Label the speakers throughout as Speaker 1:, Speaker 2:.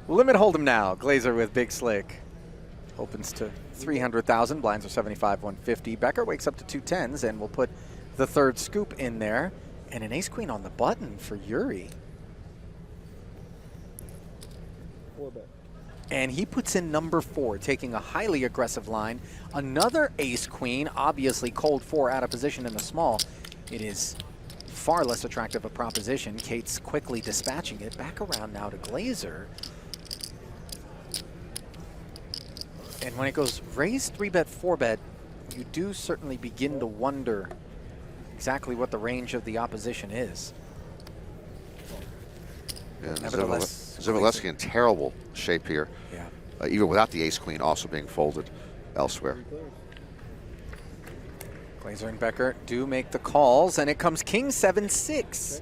Speaker 1: Limit hold'em now. Glaser with Big Slick. Opens to 300,000. Blinds are 75, 150. Becker wakes up to 210s and will put the third scoop in there. And an ace-queen on the button for Yuri. And he puts in number 4, taking a highly aggressive line. Another ace-queen, obviously cold 4 out of position in the small. It is far less attractive a proposition. Cates quickly dispatching it. Back around now to Glaser. And when it goes raise, 3-bet, 4-bet, you do certainly begin to wonder exactly what the range of the opposition is.
Speaker 2: Yeah, Dzizielevski in terrible shape here.
Speaker 1: Yeah.
Speaker 2: Even without the ace-queen also being folded elsewhere.
Speaker 1: Glaser and Becker do make the calls, and it comes king 7-6.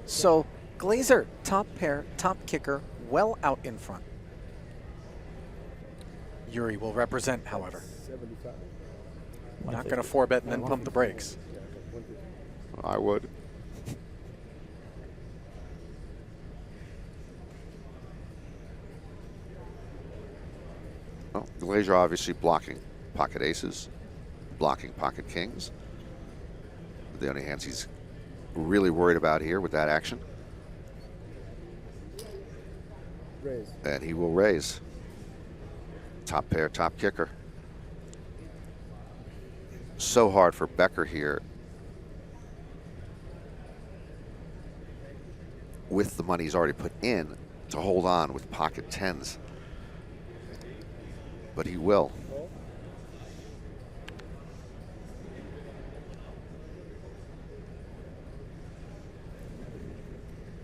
Speaker 1: So Glaser, top pair, top kicker, well out in front. Yuri will represent, however. Not going to 4-bet and then pump the brakes.
Speaker 2: I would. Well, Glaser obviously blocking pocket aces, blocking pocket kings. The only hands he's really worried about here with that action.
Speaker 3: Raise.
Speaker 2: And he will raise. Top pair, top kicker. So hard for Becker here. With the money he's already put in to hold on with pocket 10s. But he will.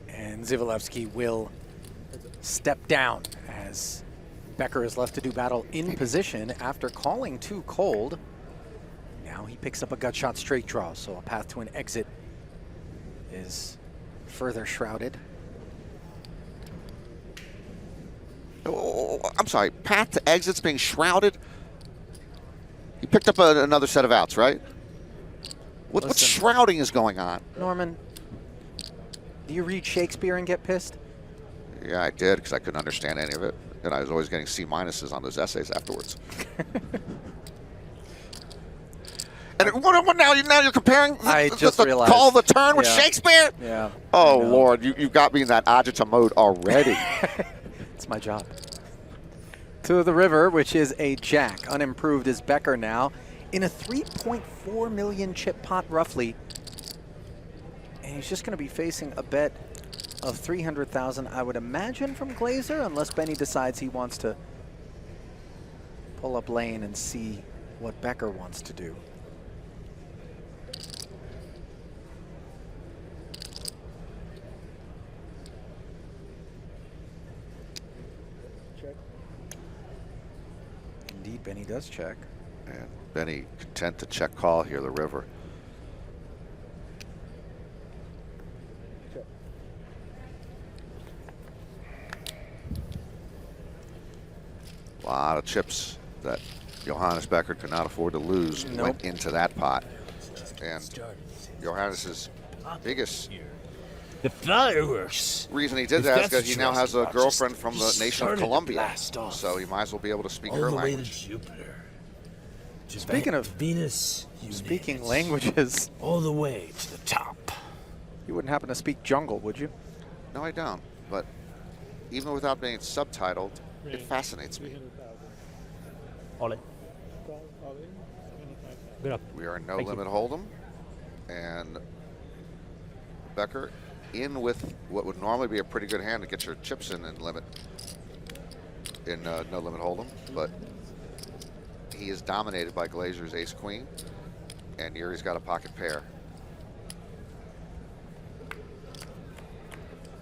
Speaker 1: And Dzizielevski will step down as Becker is left to do battle in position after calling too cold. Now he picks up a gut shot straight draw, so a path to an exit is further shrouded.
Speaker 2: Oh, I'm sorry, path to exit's being shrouded? He picked up another set of outs, right? What shrouding is going on?
Speaker 1: Norman, do you read Shakespeare and get pissed?
Speaker 2: Yeah, I did, because I couldn't understand any of it. And I was always getting C- on those essays afterwards. And what now you're comparing the call of the turn with Shakespeare?
Speaker 1: Yeah.
Speaker 2: Oh, Lord, you got me in that agita mode already.
Speaker 1: It's my job. To the river, which is a jack. Unimproved is Becker now in a 3.4 million chip pot roughly. And he's just going to be facing a bet of 300,000, I would imagine, from Glaser, unless Benny decides he wants to pull up lane and see what Becker wants to do.
Speaker 3: Check.
Speaker 1: Indeed, Benny does check.
Speaker 2: And Benny content to check call here, the river. A lot of chips that Johannes Becker could not afford to lose went into that pot. And Johannes's biggest
Speaker 4: the fireworks
Speaker 2: reason he did that is because he now has a girlfriend from the nation of Colombia. So he might as well be able to speak her language.
Speaker 4: Jupiter.
Speaker 1: Speaking of
Speaker 4: Venus,
Speaker 1: speaking languages,
Speaker 4: all the way to the top.
Speaker 1: You wouldn't happen to speak jungle, would you?
Speaker 2: No, I don't. But even without being subtitled, it fascinates me.
Speaker 4: Ollie. Good up.
Speaker 2: We are in no limit hold'em, and Becker in with what would normally be a pretty good hand to get your chips in limit in no limit hold'em, but he is dominated by Glaser's ace queen, and Yuri's got a pocket pair.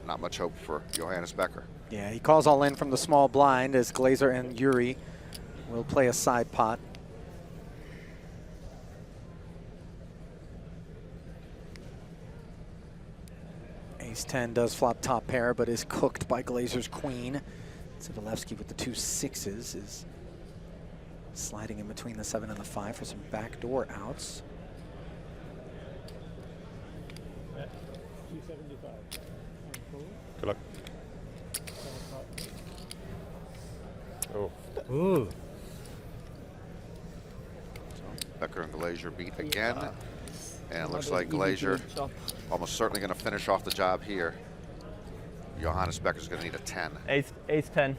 Speaker 2: Not much hope for Johannes Becker.
Speaker 1: Yeah, he calls all in from the small blind as Glaser and Yuri will play a side pot. Ace-10 does flop top pair, but is cooked by Glaser's queen. Dzizielevski with the 2 6s is sliding in between the 7 and the 5 for some backdoor outs.
Speaker 3: 275.
Speaker 4: Good luck. Ooh.
Speaker 2: Becker and Glaser beat again. And it looks like Glaser almost certainly going to finish off the job here. Johannes Becker's going to need a 10.
Speaker 4: Ace 10.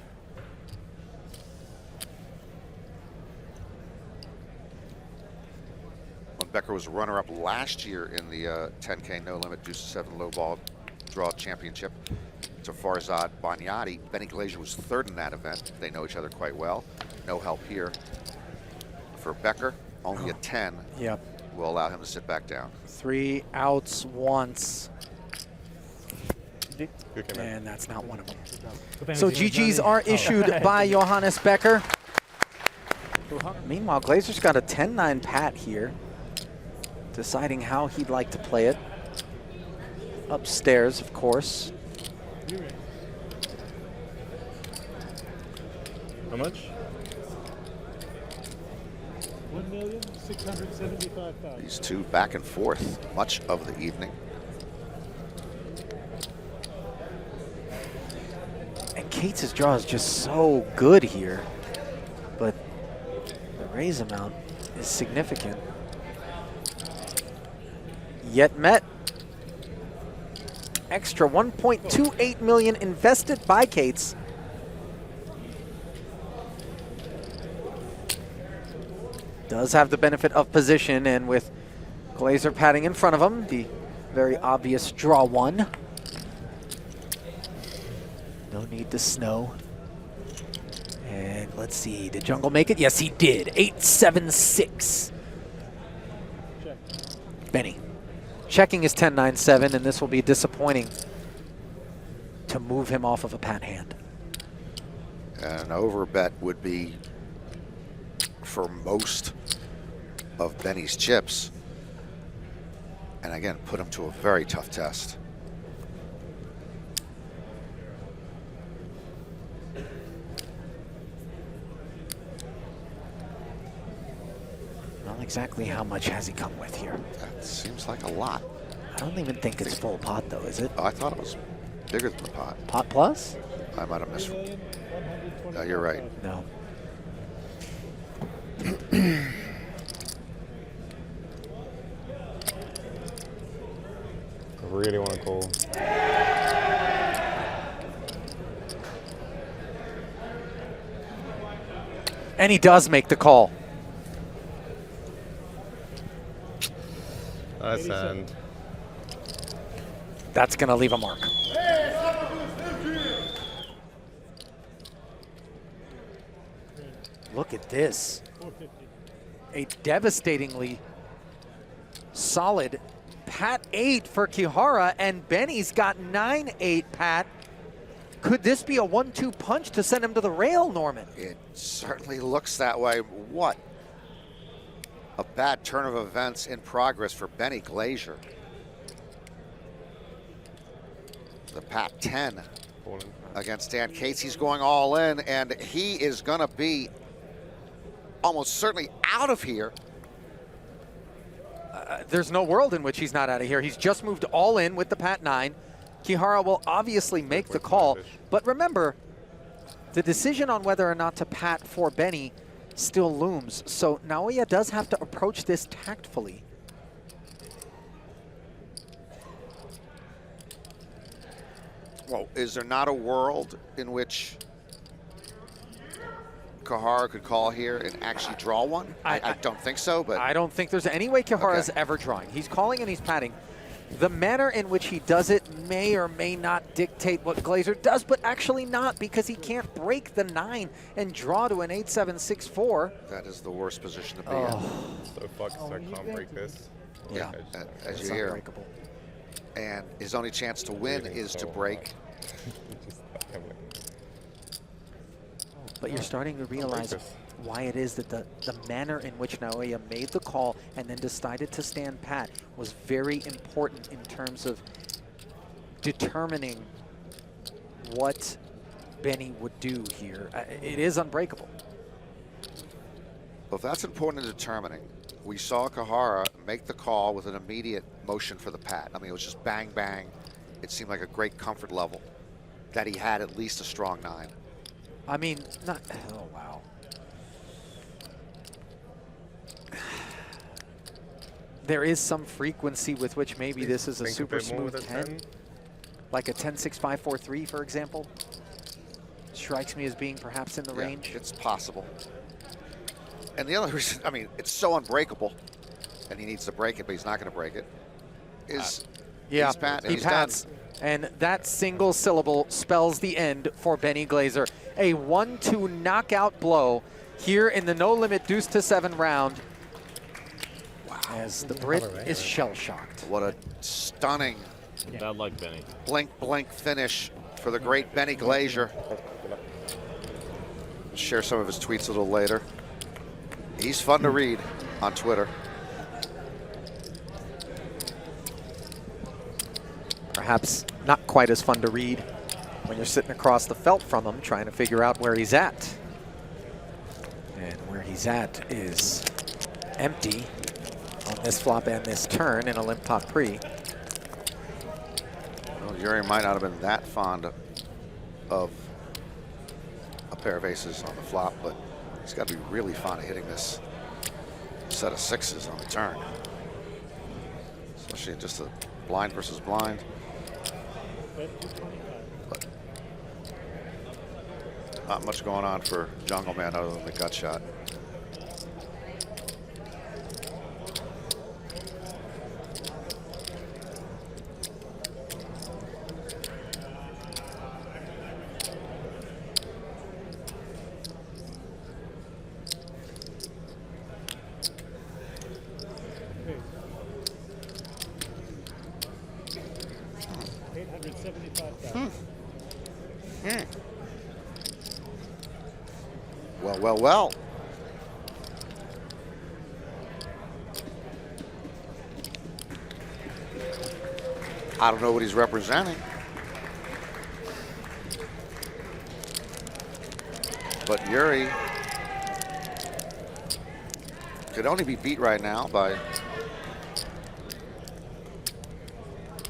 Speaker 2: When Becker was runner-up last year in the 10K No Limit Deuce 7 Low Ball Draw Championship to Farzad Banyati. Benny Glaser was third in that event. They know each other quite well. No help here for Becker. Only a 10 will allow him to sit back down.
Speaker 1: 3 outs once. And that's not one of them. So GGs are issued by Johannes Becker. Meanwhile, Glaser's got a 10-9 pat here, deciding how he'd like to play it. Upstairs, of course.
Speaker 5: How much? 1,675,000.
Speaker 2: These two back and forth much of the evening.
Speaker 1: And Cates' draw is just so good here, but the raise amount is significant. Yet met. Extra 1.28 million invested by Cates. Does have the benefit of position, and with Glaser patting in front of him, the very obvious draw one. No need to snow. And let's see, did Jungle make it? Yes, he did. 8-7-6.
Speaker 5: Check.
Speaker 1: Benny checking his 10-9-7, and this will be disappointing to move him off of a pat hand.
Speaker 2: An overbet would be for most of Benny's chips. And again, put him to a very tough test.
Speaker 1: Not exactly how much has he come with here.
Speaker 2: That seems like a lot.
Speaker 1: I don't even think it's full pot though, is it?
Speaker 2: Oh, I thought it was bigger than the pot.
Speaker 1: Pot plus?
Speaker 2: I might have missed. No, you're right.
Speaker 1: No.
Speaker 5: I really want to call.
Speaker 1: And he does make the call.
Speaker 5: That's and
Speaker 1: That's going to leave a mark. Look at this. A devastatingly solid pat 8 for Kihara, and Benny's got 9-8 pat. Could this be a 1-2 punch to send him to the rail, Norman?
Speaker 2: It certainly looks that way. What a bad turn of events in progress for Benny Glaser. The pat 10 against Dan Cates. He's going all in, and he is going to be almost certainly out of here.
Speaker 1: There's no world in which he's not out of here. He's just moved all in with the pat 9. Kihara will obviously make the call, but remember, the decision on whether or not to pat for Benny still looms. So Naoya does have to approach this tactfully.
Speaker 2: Well, is there not a world in which Kihara could call here and actually draw one? I don't think so, but
Speaker 1: I don't think there's any way Kihara's ever drawing. He's calling and he's patting. The manner in which he does it may or may not dictate what Glaser does, but actually not, because he can't break the 9 and draw to an 8-7-6-4.
Speaker 2: that is the worst position to be
Speaker 1: Oh.
Speaker 5: so fucked, so I can't break this.
Speaker 1: Yeah,
Speaker 2: as
Speaker 1: it's
Speaker 2: you hear.
Speaker 1: unbreakable.
Speaker 2: And his only chance to win
Speaker 5: Breathing
Speaker 2: is
Speaker 5: so
Speaker 2: to break.
Speaker 5: Just like, I'm like,
Speaker 1: But you're starting to realize
Speaker 5: this.
Speaker 1: why it is that the manner in which Naoya made the call and then decided to stand pat was very important in terms of determining what Benny would do here. It is unbreakable.
Speaker 2: Well, if that's important in determining, we saw Kihara make the call with an immediate motion for the pat. I mean, it was just bang, bang. It seemed like a great comfort level that he had at least a strong 9.
Speaker 1: I mean, not, oh wow. there is some frequency with which maybe this is a
Speaker 5: Think
Speaker 1: super
Speaker 5: bit more
Speaker 1: smooth
Speaker 5: with a
Speaker 1: 10, like a 10-6-5-4-3, for example. Strikes me as being perhaps in the range.
Speaker 2: It's possible. And the other reason, I mean, it's so unbreakable, and he needs to break it, but he's not going to break it, is
Speaker 1: Yeah,
Speaker 2: he's pat, and
Speaker 1: he
Speaker 2: he's
Speaker 1: pats.
Speaker 2: done.
Speaker 1: And that single syllable spells the end for Benny Glaser. A 1-2 knockout blow here in the no limit deuce to 7 round. Wow. As the Brit is shell shocked.
Speaker 2: What a stunning
Speaker 4: Bad luck, Benny.
Speaker 2: blink finish for the great Benny Glaser. Share some of his tweets a little later. He's fun to read on Twitter.
Speaker 1: Perhaps not quite as fun to read when you're sitting across the felt from him trying to figure out where he's at. And where he's at is empty on this flop and this turn in a limp pot pre.
Speaker 2: Well, Yuri might not have been that fond of a pair of aces on the flop, but he's got to be really fond of hitting this set of sixes on the turn. Especially in just a blind versus blind. But not much going on for Jungleman other than the gut shot. Well. I don't know what he's representing. But Yuri could only be beat right now by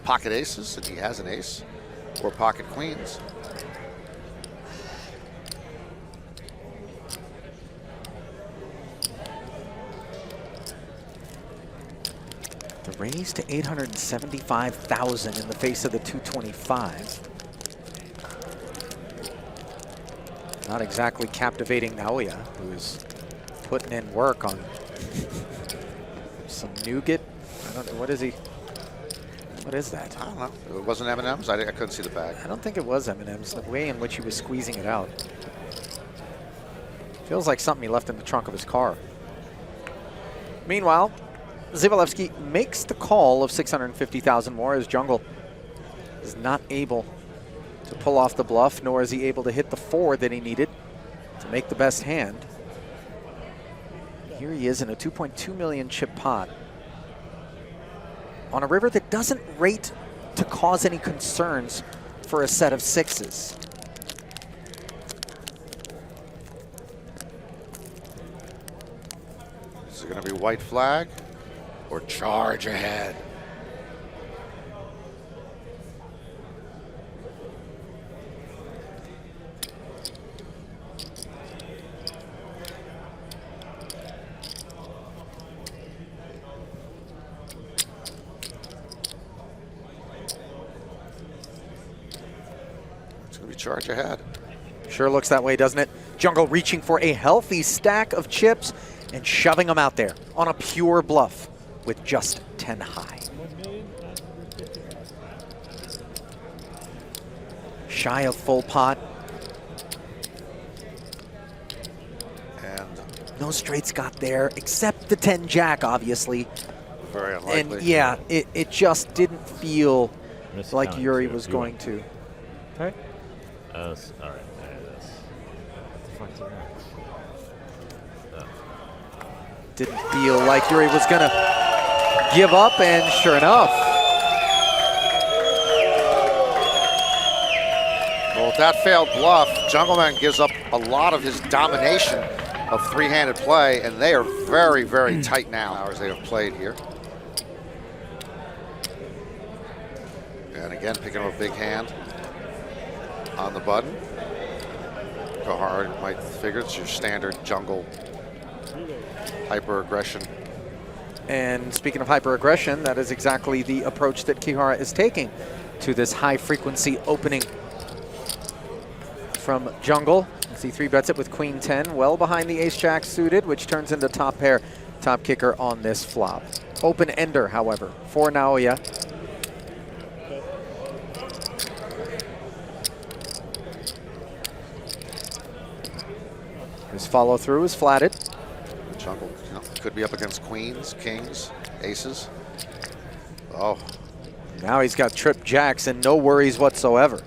Speaker 2: pocket aces, if he has an ace, or pocket queens.
Speaker 1: The raise to 875,000 in the face of the 225. Not exactly captivating Naoya, who's putting in work on some nougat. I don't know, what is he? What is that?
Speaker 2: I don't know. It wasn't M&M's? I couldn't see the bag.
Speaker 1: I don't think it was M&M's, the way in which he was squeezing it out. Feels like something he left in the trunk of his car. Meanwhile, Dzizielevski makes the call of 650,000 more as Jungle is not able to pull off the bluff, nor is he able to hit the 4 that he needed to make the best hand. Here he is in a 2.2 million chip pot on a river that doesn't rate to cause any concerns for a set of sixes.
Speaker 2: Is it going to be white flag or charge ahead? It's going to be charge ahead.
Speaker 1: Sure looks that way, doesn't it? Jungle reaching for a healthy stack of chips and shoving them out there on a pure bluff with just 10 high. Shy of full pot.
Speaker 2: And
Speaker 1: No straights got there, except the 10 jack, obviously.
Speaker 2: very unlikely.
Speaker 1: And yeah, it just didn't feel
Speaker 4: Missed
Speaker 1: like
Speaker 4: count,
Speaker 1: Yuri
Speaker 4: too,
Speaker 1: was
Speaker 4: if you
Speaker 1: going
Speaker 4: want.
Speaker 1: to.
Speaker 4: All right. All right, there it is. What the fuck's that?
Speaker 1: Didn't feel like Yuri was gonna give up, and sure enough.
Speaker 2: Well, with that failed bluff, Jungleman gives up a lot of his domination of three-handed play, and they are very, very tight now. Hours they have played here. And again, picking up a big hand on the button. Kihara might figure it's your standard jungle hyper aggression
Speaker 1: And speaking of hyper-aggression, that is exactly the approach that Kihara is taking to this high-frequency opening from Jungle. As he 3-bets it with Queen 10, well behind the Ace-Jack suited, which turns into top pair, top kicker on this flop. Open ender, however, for Naoya. His follow-through is flatted.
Speaker 2: Jungle, you know, could be up against queens, kings, aces. Oh,
Speaker 1: Now he's got trip jacks and no worries whatsoever.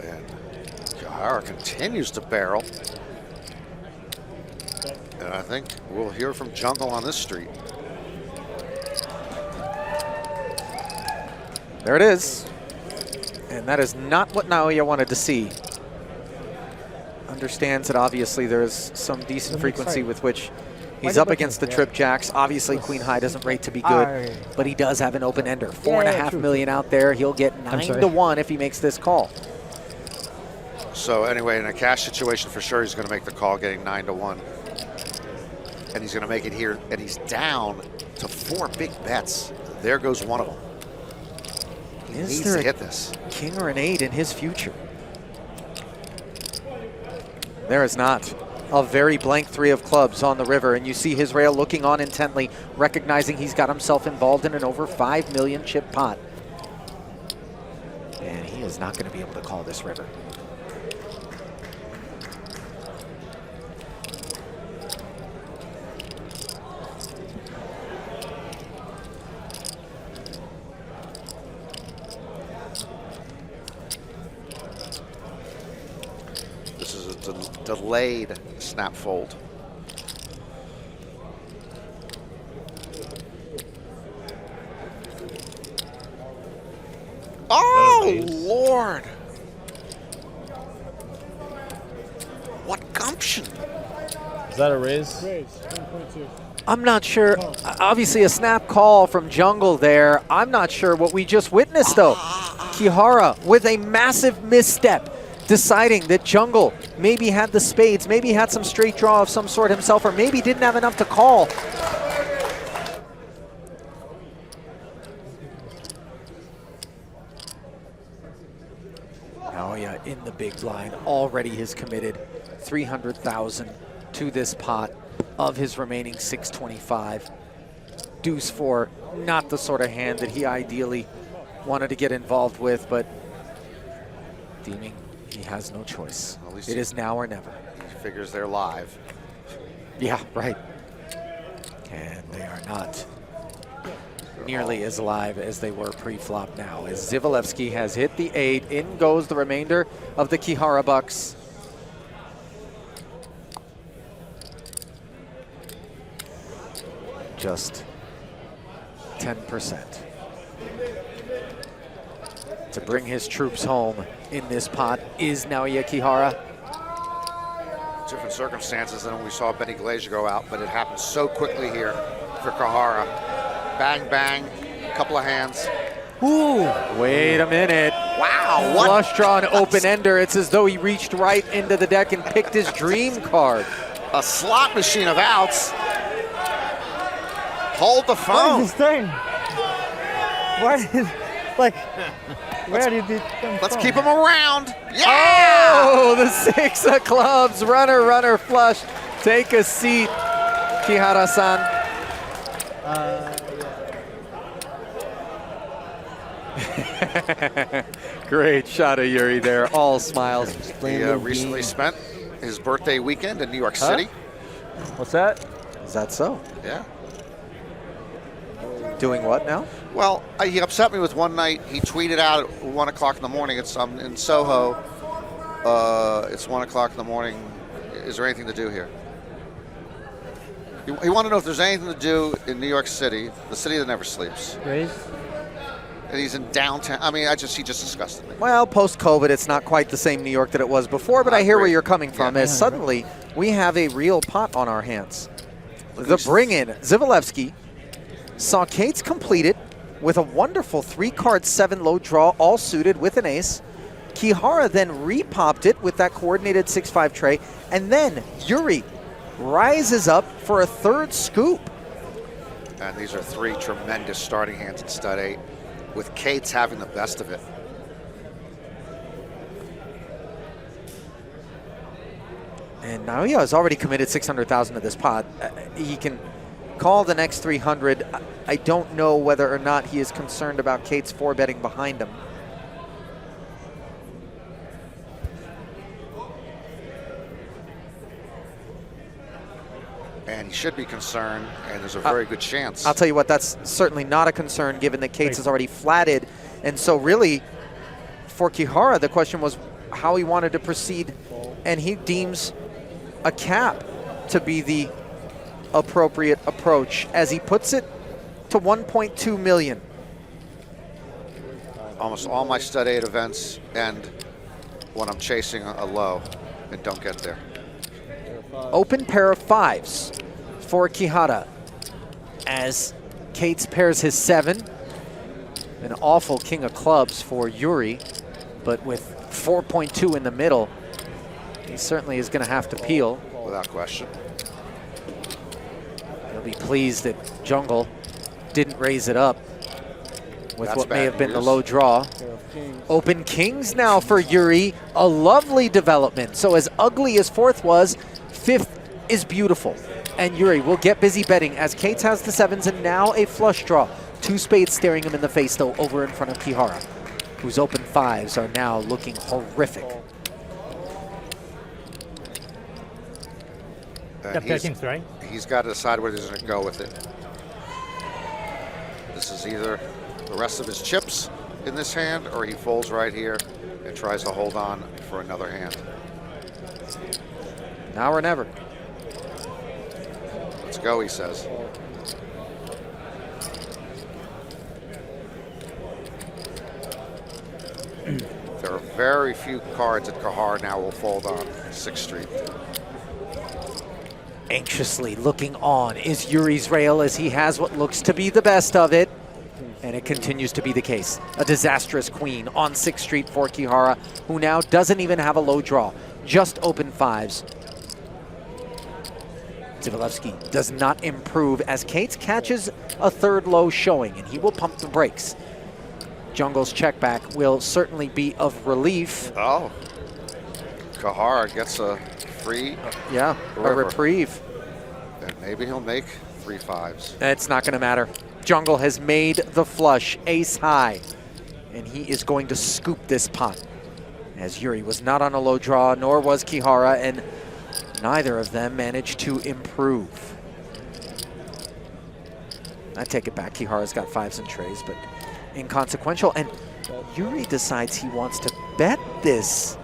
Speaker 2: and Kihara continues to barrel. And I think we'll hear from Jungle on this street.
Speaker 1: There it is. And that is not what Naoya wanted to see. Understands that obviously there's some decent frequency with which he's up against the trip jacks. Obviously Queen High doesn't rate to be good, but he does have an open ender. 4.5 million out there. He'll get 9-1 if he makes this call.
Speaker 2: So anyway, in a cash situation, for sure, he's going to make the call, getting 9-1. And he's going to make it here, and he's down to 4 big bets. There goes one of them. He
Speaker 1: Is
Speaker 2: needs
Speaker 1: there
Speaker 2: to
Speaker 1: a
Speaker 2: hit this.
Speaker 1: king or an 8 in his future? There is not. A very blank 3 of clubs on the river, and you see his rail looking on intently, recognizing he's got himself involved in an over 5 million chip pot. And he is not going to be able to call this river.
Speaker 2: This is a delayed snap fold. Oh, Lord. What gumption.
Speaker 4: Is that a raise?
Speaker 3: Raise, 1.2.
Speaker 1: I'm not sure. Obviously a snap call from Jungle there. I'm not sure what we just witnessed though. Kihara with a massive misstep, deciding that Jungle maybe had the spades, maybe had some straight draw of some sort himself, or maybe didn't have enough to call. Naoya in the big blind already has committed 300,000 to this pot of his remaining 625. Deuce 4, not the sort of hand that he ideally wanted to get involved with, but deeming he has no choice.
Speaker 2: At least
Speaker 1: It is now or never.
Speaker 2: He figures they're live.
Speaker 1: Yeah, right. And they are not nearly as live as they were pre-flop now, as Dzizielevski has hit the 8. In goes the remainder of the Kihara bucks. Just 10%. To bring his troops home in this pot is Naoya Kihara.
Speaker 2: Different circumstances than when we saw Benny Glaser go out, but it happened so quickly here for Kihara. Bang, bang, a couple of hands.
Speaker 1: Ooh, wait a minute.
Speaker 2: Wow, what?
Speaker 1: Flush draw and open ender. It's as though he reached right into the deck and picked his dream card.
Speaker 2: A slot machine of outs. Hold the
Speaker 3: What
Speaker 2: phone.
Speaker 3: is this thing? What is, like, where did it come
Speaker 2: Let's
Speaker 3: from?
Speaker 2: keep him around. Yeah!
Speaker 1: Oh, the 6 of clubs. Runner, runner, flush. Take a seat, Kihara-san. Great shot of Yuri there. All smiles.
Speaker 2: He recently spent his birthday weekend in New York City.
Speaker 3: What's that?
Speaker 1: Is that so?
Speaker 2: Yeah.
Speaker 1: Doing what now?
Speaker 2: Well, he upset me with one night. He tweeted out at 1 o'clock in the morning. It's in Soho. It's 1 o'clock in the morning. Is there anything to do here? He wanted to know if there's anything to do in New York City, the city that never sleeps.
Speaker 3: Raise?
Speaker 2: And he's in downtown. I mean, he just disgusted me.
Speaker 1: Well, post-COVID, it's not quite the same New York that it was before, but I hear where
Speaker 2: agree.
Speaker 1: you're coming from,
Speaker 2: Yeah.
Speaker 1: as suddenly we have a real pot on our hands. The bring-in, Dzizielevski, saw Cates complete it with a wonderful 3-card 7 low draw, all suited with an ace. Kihara then repopped it with that coordinated 6-5 tray, and then Yuri rises up for a third scoop.
Speaker 2: And these are three tremendous starting hands in stud 8, with Cates having the best of it.
Speaker 1: And Naoya has already committed 600,000 to this pot. He can call the next 300. I don't know whether or not he is concerned about Cates 4-betting behind him.
Speaker 2: And he should be concerned, and there's a very good chance.
Speaker 1: I'll tell you what, that's certainly not a concern given that Cates has already flatted. And so really, for Kihara, the question was how he wanted to proceed, and he deems a cap to be the appropriate approach as he puts it to 1.2 million.
Speaker 2: Almost all my stud 8 events end when I'm chasing a low and don't get there.
Speaker 1: Open pair of 5s for Kihara as Cates pairs his 7. An awful king of clubs for Yuri, but with 4.2 in the middle, he certainly is going to have to peel.
Speaker 2: Without question.
Speaker 1: He'll be pleased that Jungle didn't raise it up with what may have been the low draw. Open kings now for Yuri, a lovely development. So as ugly as 4th was, 5th is beautiful. And Yuri will get busy betting as Cates has the 7s and now a flush draw. 2 spades staring him in the face though over in front of Kihara, whose open 5s are now looking horrific.
Speaker 6: Right?
Speaker 2: He's got to decide where he's going to go with it. This is either the rest of his chips in this hand, or he folds right here and tries to hold on for another hand.
Speaker 1: Now or never.
Speaker 2: Let's go, he says. There are very few cards that Kihara now will fold on 6th Street.
Speaker 1: Anxiously looking on is Yuri's rail as he has what looks to be the best of it. And it continues to be the case. A disastrous queen on 6th Street for Kihara, who now doesn't even have a low draw, just open 5s. Dzizielevski does not improve as Cates catches a 3rd low showing, and he will pump the brakes. Jungle's check back will certainly be of relief.
Speaker 2: Oh, Kihara gets a free
Speaker 1: a reprieve.
Speaker 2: And maybe he'll make 3 5s.
Speaker 1: It's not going to matter. Jungle has made the flush ace high, and he is going to scoop this pot. As Yuri was not on a low draw, nor was Kihara, and neither of them managed to improve. I take it back. Kihara's got 5s and trays, but inconsequential. And Yuri decides he wants to bet this.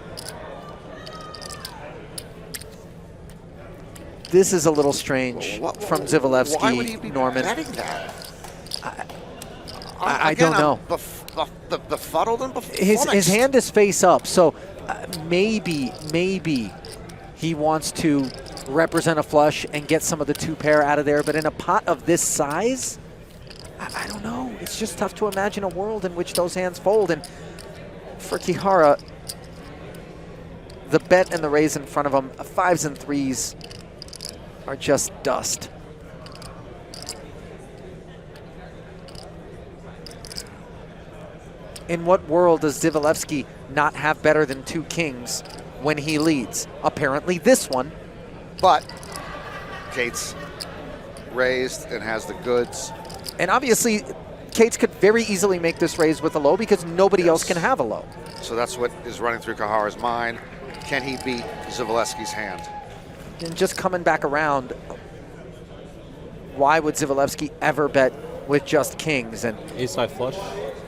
Speaker 1: This is a little strange from Dzizielevski.
Speaker 2: Why would he be
Speaker 1: Norman.
Speaker 2: betting that?
Speaker 1: I don't know.
Speaker 2: Befuddled and
Speaker 1: His hand is face up, so maybe he wants to represent a flush and get some of the 2-pair out of there. But in a pot of this size, I don't know. It's just tough to imagine a world in which those hands fold. And for Kihara, the bet and the raise in front of him, 5s and 3s are just dust. In what world does Dzizielevski not have better than 2 kings when he leads? Apparently this one.
Speaker 2: But Cates raised and has the goods.
Speaker 1: And obviously, Cates could very easily make this raise with a low because nobody else can have a low.
Speaker 2: So that's what is running through Kihara's mind. Can he beat Dzizielevski's hand?
Speaker 1: And just coming back around, why would Dzizielevski ever bet with just kings? And
Speaker 5: Ace-high flush.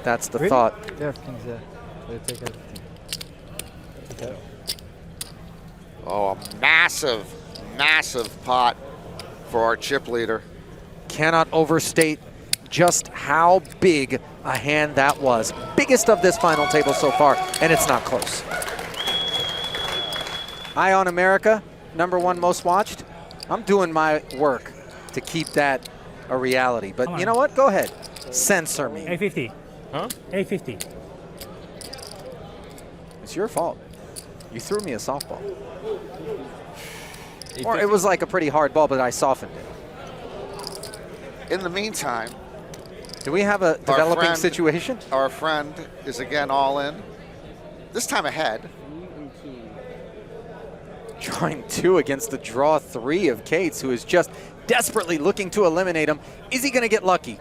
Speaker 1: that's the thought.
Speaker 3: There are kings there. They take everything.
Speaker 5: Okay.
Speaker 2: Oh, a massive, massive pot for our chip leader.
Speaker 1: Cannot overstate just how big a hand that was. Biggest of this final table so far, and it's not close. Eye on America, #1 most watched. I'm doing my work to keep that a reality. But you know what? Go ahead. Censor me.
Speaker 6: 850.
Speaker 4: Huh?
Speaker 6: 850.
Speaker 1: It's your fault. You threw me a softball. Or it was like a pretty hard ball, but I softened it.
Speaker 2: In the meantime,
Speaker 1: do we have a developing situation?
Speaker 2: Our friend is again all in. This time ahead.
Speaker 1: Drawing 2 against the draw 3 of Cates, who is just desperately looking to eliminate him. Is he going to get lucky?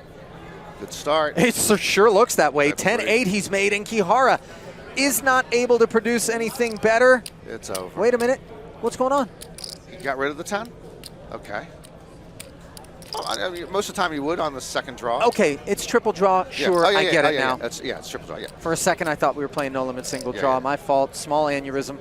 Speaker 2: Good start.
Speaker 1: It sure looks that way. 10-8 he's made, and Kihara is not able to produce anything better.
Speaker 2: It's over.
Speaker 1: Wait a minute. What's going on?
Speaker 2: He got rid of the 10? Okay. Well, I mean, most of the time you would on the second draw.
Speaker 1: Okay, it's triple draw. Sure, I get it now.
Speaker 2: Yeah, it's triple draw, yeah.
Speaker 1: For a second, I thought we were playing no limit single draw. My fault. Small aneurysm.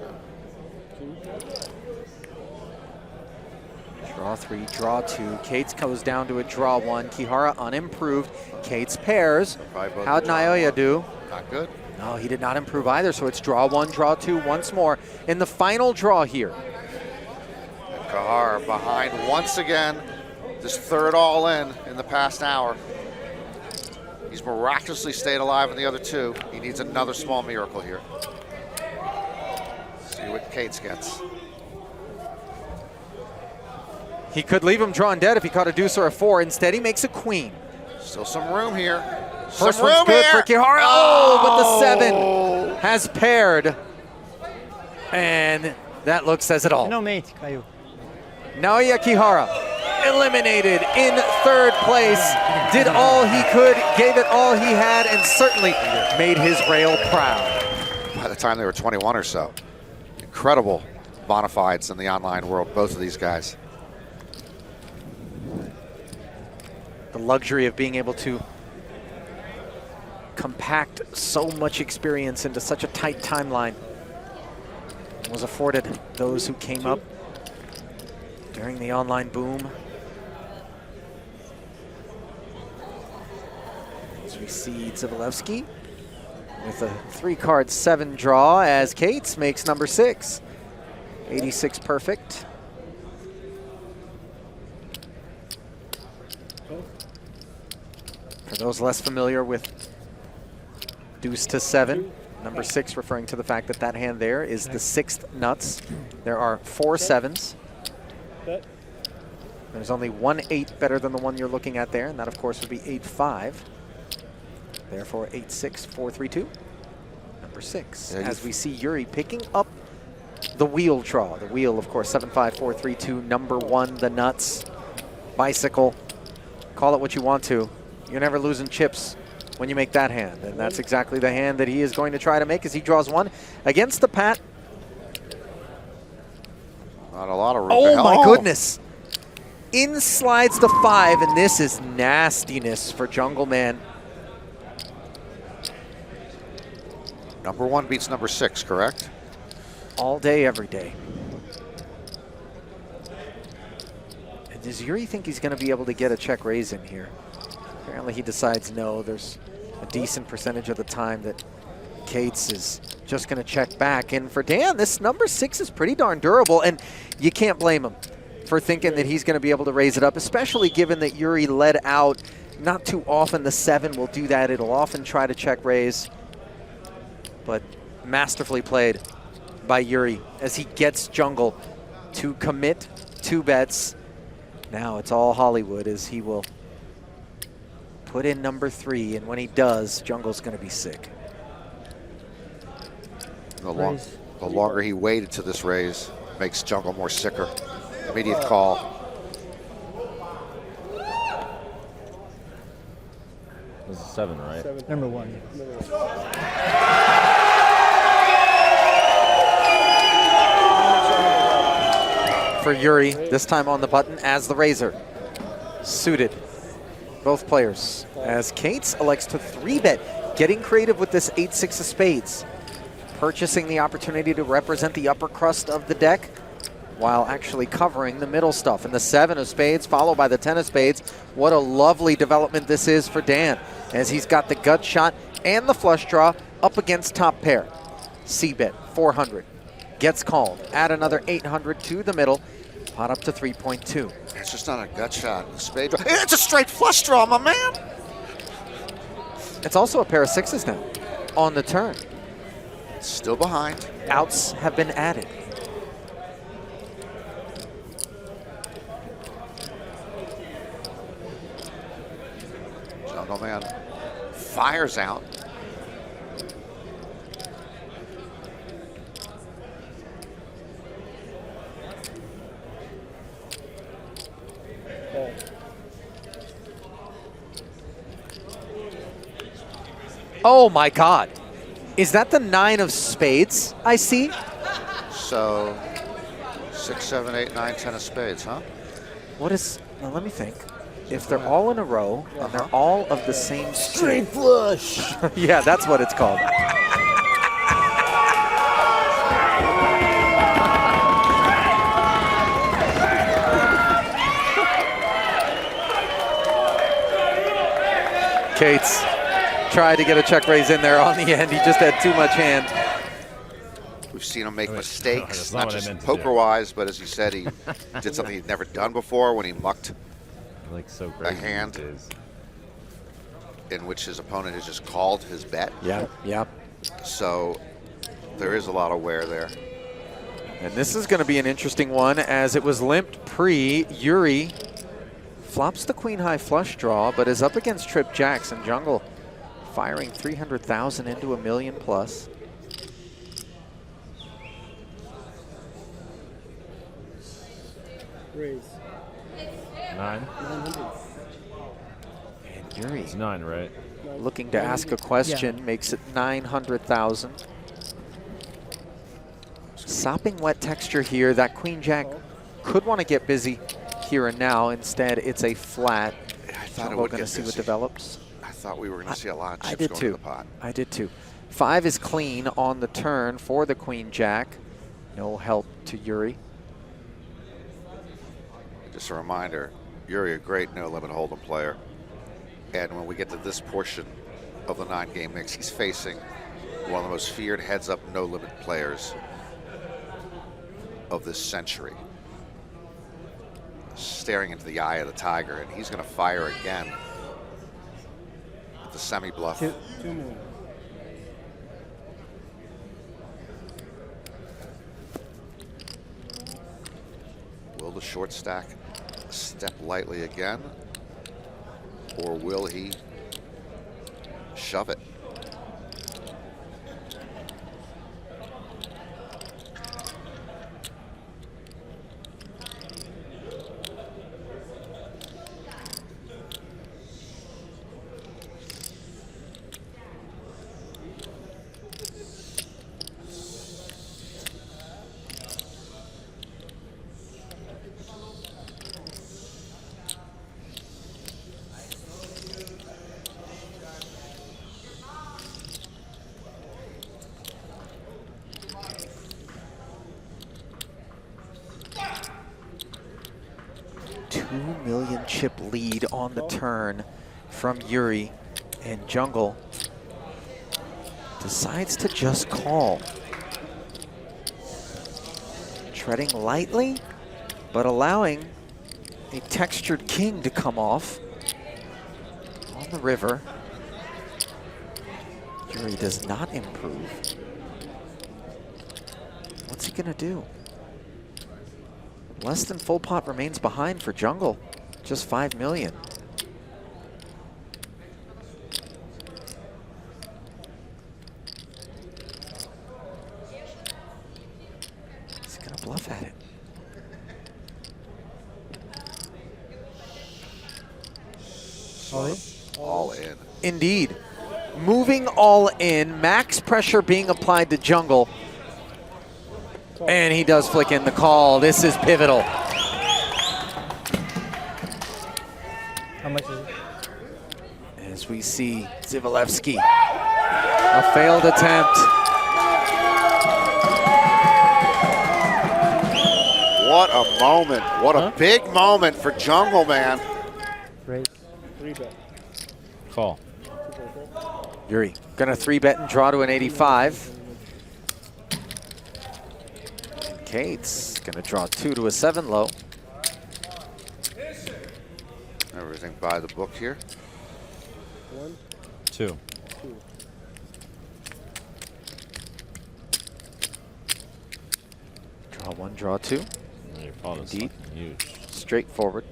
Speaker 1: Draw 3, draw 2. Cates goes down to a draw 1. Kihara unimproved. Cates pairs. How'd Naoya do?
Speaker 2: Not good.
Speaker 1: No, he did not improve either, so it's draw 1, draw 2 once more in the final draw here.
Speaker 2: And Kihara behind once again. This third all in the past hour. He's miraculously stayed alive in the other 2. He needs another small miracle here. See what Cates gets.
Speaker 1: He could leave him drawn dead if he caught a deuce or a 4. Instead, he makes a queen.
Speaker 2: Still some room here.
Speaker 1: First one's good for Kihara. Oh, but the 7 has paired. And that look says it all.
Speaker 3: No mate, Caio.
Speaker 1: Naoya Kihara eliminated in 3rd place. Did all he could, gave it all he had, and certainly made his rail proud.
Speaker 2: By the time they were 21 or so. Incredible bona fides in the online world, both of these guys.
Speaker 1: The luxury of being able to compact so much experience into such a tight timeline was afforded those who came up during the online boom. As we see Dzizielevski with a 3-card 7 draw as Cates makes number 6. 86 perfect. For those less familiar with deuce to 7, number 6 referring to the fact that that hand there is the 6th nuts. There are 4 7s. There's only 1 8 better than the one you're looking at there, and that of course would be 8-5. Therefore 8-6, 4-3-2. Number 6. As we see Yuri picking up the wheel draw. The wheel, of course, 7-5, 4-3-2, number 1, the nuts, bicycle. Call it what you want to. You're never losing chips when you make that hand, and that's exactly the hand that he is going to try to make as he draws 1 against the Pat.
Speaker 2: Not a lot of room.
Speaker 1: Oh my goodness. In slides the 5, and this is nastiness for Jungleman.
Speaker 2: Number 1 beats number 6, correct?
Speaker 1: All day, every day. And does Yuri think he's going to be able to get a check raise in here? Apparently he decides no. There's a decent percentage of the time that Cates is just going to check back. And for Dan, this number 6 is pretty darn durable, and you can't blame him for thinking that he's going to be able to raise it up, especially given that Yuri led out. Not too often the 7 will do that. It'll often try to check raise, but masterfully played by Yuri as he gets Jungle to commit 2 bets. Now it's all Hollywood as he will put in number 3, and when he does, Jungle's going to be sick.
Speaker 2: The longer he waited to this raise makes Jungle more sicker. Immediate call.
Speaker 4: This is 7, right?
Speaker 3: Number 1.
Speaker 1: For Yuri, this time on the button as the raiser. Suited. Both players. As Cates elects to 3-bet, getting creative with this 8-6 of spades. Purchasing the opportunity to represent the upper crust of the deck while actually covering the middle stuff. And the 7 of spades followed by the 10 of spades. What a lovely development this is for Dan, as he's got the gut shot and the flush draw up against top pair. C-bet, 400. Gets called. Add another 800 to the middle. Pot up to 3.2.
Speaker 2: It's just not a gut shot. Spade draw. It's a straight flush draw, my man.
Speaker 1: It's also a pair of 6s now on the turn.
Speaker 2: Still behind.
Speaker 1: Outs have been added.
Speaker 2: Jungleman fires out.
Speaker 5: Call.
Speaker 1: Oh my God. Is that the 9 of spades I see?
Speaker 2: So 6, 7, 8, 9, 10 of spades, huh?
Speaker 1: What is, now let me think. If they're all in a row and they're all of the same
Speaker 5: Straight flush.
Speaker 1: yeah, that's what it's called. Cates tried to get a check raise in there on the end. He just had too much hand.
Speaker 2: We've seen him make
Speaker 4: Wait,
Speaker 2: mistakes,
Speaker 4: that's
Speaker 2: not
Speaker 4: not what I
Speaker 2: just
Speaker 4: meant to do.
Speaker 2: poker-wise, but as you said, he did something he'd never done before when he mucked
Speaker 4: Like so crazy
Speaker 2: hand.
Speaker 4: these days.
Speaker 2: in which his opponent has just called his bet.
Speaker 1: Yeah, yeah.
Speaker 2: So there is a lot of wear there.
Speaker 1: And this is going to be an interesting one as it was limped pre. Yuri flops the queen high flush draw, but is up against trip jacks, and Jungle firing 300,000 into $1 million plus.
Speaker 5: Raise.
Speaker 4: 9.
Speaker 5: 900.
Speaker 1: And Yuri
Speaker 4: It's 9, right?
Speaker 1: looking to ask a question, makes it 900,000. Sopping wet texture here. That queen jack could want to get busy here and now. Instead, it's a flat.
Speaker 2: I thought it
Speaker 1: Jungle
Speaker 2: would
Speaker 1: going to
Speaker 2: get
Speaker 1: see what
Speaker 2: busy.
Speaker 1: develops.
Speaker 2: I thought we were going to see a lot of
Speaker 1: I
Speaker 2: chips
Speaker 1: did
Speaker 2: going
Speaker 1: too.
Speaker 2: to the pot.
Speaker 1: I did too. 5 is clean on the turn for the queen jack. No help to Yuri.
Speaker 2: Just a reminder, Yuri, a great no-limit hold'em player. And when we get to this portion of the 9-game mix, he's facing one of the most feared heads-up no-limit players of this century. Staring into the eye of the tiger, and he's going to fire again with the semi-bluff.
Speaker 5: 2 million.
Speaker 2: Will the short stack step lightly again, or will he shove it?
Speaker 1: $2 million chip lead on the turn from Yuri, and Jungle decides to just call. Treading lightly, but allowing a textured king to come off on the river. Yuri does not improve. What's he gonna do? Less than full pot remains behind for Jungle, just 5 million. He's gonna bluff at it.
Speaker 5: All in?
Speaker 2: All in.
Speaker 1: Indeed. Moving all in, max pressure being applied to Jungle. And he does flick in the call. This is pivotal.
Speaker 5: How much is it?
Speaker 1: As we see Dzizielevski, a failed attempt.
Speaker 2: What a moment. What a big moment for Jungleman.
Speaker 5: Raise. 3 bet.
Speaker 4: Call.
Speaker 1: Yuri gonna 3-bet and draw to an 85. Cates gonna draw 2 to a 7 low.
Speaker 2: Everything by the book here.
Speaker 5: 1,
Speaker 4: 2.
Speaker 5: 2.
Speaker 1: One, draw two.
Speaker 4: Your opponent's
Speaker 1: Indeed.
Speaker 4: fucking huge.
Speaker 1: Straightforward.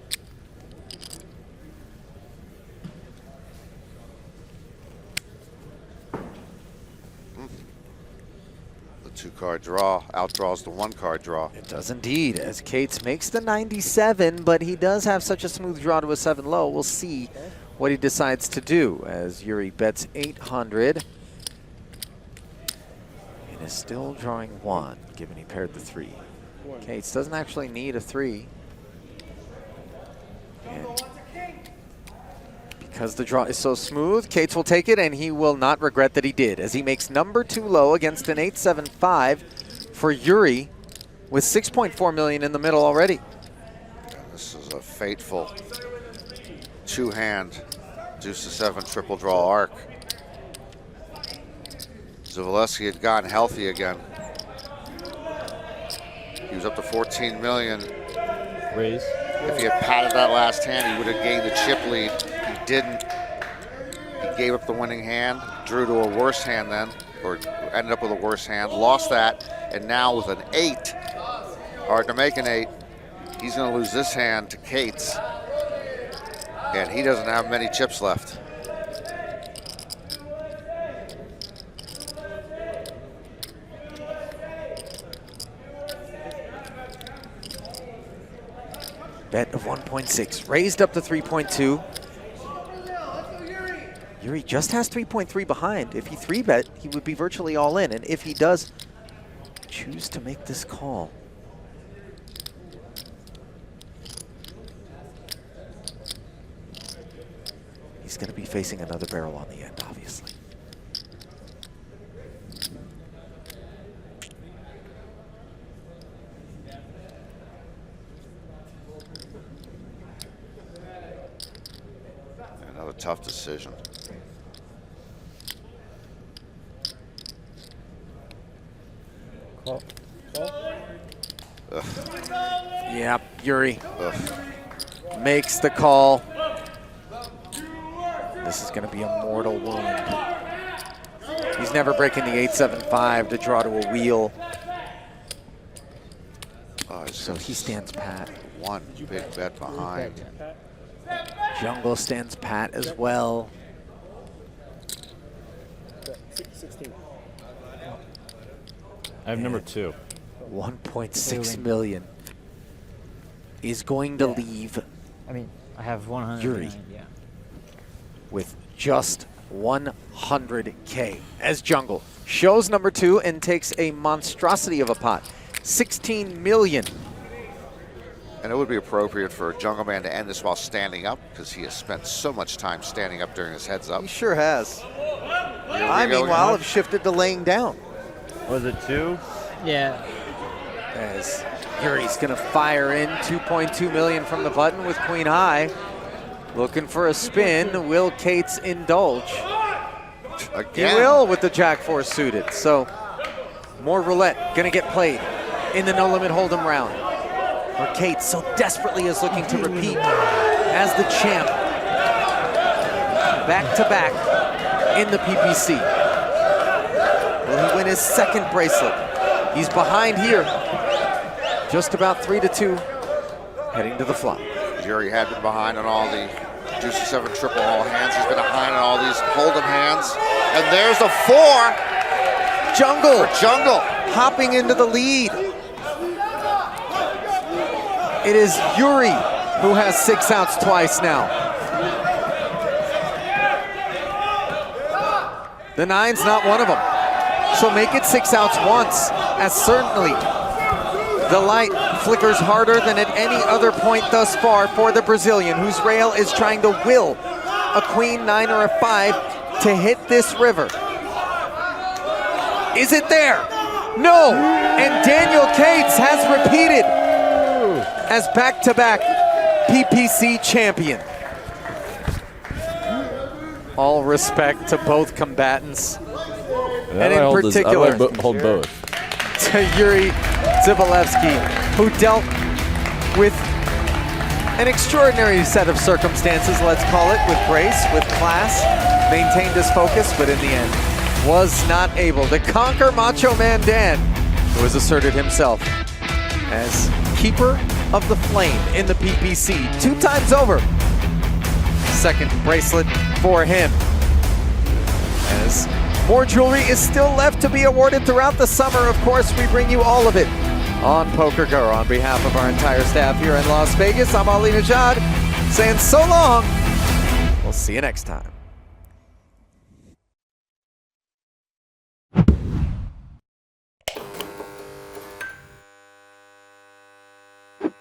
Speaker 2: The 2-card draw outdraws the 1-card draw.
Speaker 1: It does indeed, as Cates makes the 97, but he does have such a smooth draw to a 7 low. We'll see what he decides to do, as Yuri bets 800 and is still drawing 1, given he paired the 3. Cates doesn't actually need a 3. And because the draw is so smooth, Cates will take it, and he will not regret that he did, as he makes number 2 low against an 8-7-5 for Yuri, with 6.4 million in the middle already.
Speaker 2: This is a fateful 2-hand deuce to 7 triple draw arc. Dzizielevski had gotten healthy again. He was up to 14 million.
Speaker 4: Raise.
Speaker 2: If he had padded that last hand, he would have gained the chip lead. He didn't. He gave up the winning hand, drew to a worse hand then, or ended up with a worse hand, lost that, and now with an 8, hard to make an 8, he's going to lose this hand to Cates, and he doesn't have many chips left.
Speaker 1: Bet of 1.6, raised up to 3.2. Yuri just has 3.3 behind. If he 3-bet, he would be virtually all in. And if he does choose to make this call, he's going to be facing another barrel on the end, obviously.
Speaker 2: Another tough decision.
Speaker 5: Call.
Speaker 1: Yeah, Yuri
Speaker 2: Ugh.
Speaker 1: makes the call. This is going to be a mortal wound. He's never breaking the 8-7-5 to draw to a wheel. So he stands pat.
Speaker 2: One big bet behind.
Speaker 1: Jungle stands pat as well.
Speaker 5: 16.
Speaker 4: I have number 2.
Speaker 1: 1.6 million is going to leave
Speaker 3: I mean, I have 100.
Speaker 1: Yuri.
Speaker 3: Yeah.
Speaker 1: with just 100K as Jungle shows number 2 and takes a monstrosity of a pot. 16 million.
Speaker 2: And it would be appropriate for Jungleman to end this while standing up, because he has spent so much time standing up during his heads up.
Speaker 1: He sure has.
Speaker 2: Here
Speaker 1: I,
Speaker 2: we go
Speaker 1: meanwhile,
Speaker 2: again.
Speaker 1: have shifted to laying down.
Speaker 4: Was it 2?
Speaker 3: Yeah.
Speaker 1: As Yuri's going to fire in 2.2 million from the button with Queen High. Looking for a spin. Will Cates indulge?
Speaker 2: Again.
Speaker 1: He will with the Jack-4 suited. So more roulette going to get played in the no-limit hold'em round, where Cates so desperately is looking to repeat as the champ, back-to-back in the PPC. Will he win his second bracelet? He's behind here, just about 3-2, heading to the flop.
Speaker 2: Yuri had been behind on all the deuce to 7 triple all hands. He's been behind on all these hold'em hands. And there's a 4
Speaker 1: Jungle
Speaker 2: for Jungle.
Speaker 1: hopping into the lead. It is Yuri who has 6 outs twice now. The 9's not one of them. So make it 6 outs once, as certainly the light flickers harder than at any other point thus far for the Brazilian, whose rail is trying to will a queen, 9, or a 5 to hit this river. Is it there? No! And Daniel Cates has repeated as back-to-back PPC champion. All respect to both combatants, and in particular
Speaker 4: hold both.
Speaker 1: to Yuri Dzizielevski, who dealt with an extraordinary set of circumstances, let's call it, with grace, with class, maintained his focus, but in the end was not able to conquer Macho Man Dan, who has asserted himself as keeper of the flame in the PPC 2 times over. Second bracelet for him. As more jewelry is still left to be awarded throughout the summer. Of course, we bring you all of it on PokerGO. On behalf of our entire staff here in Las Vegas, I'm Ali Najad saying so long. We'll see you next time.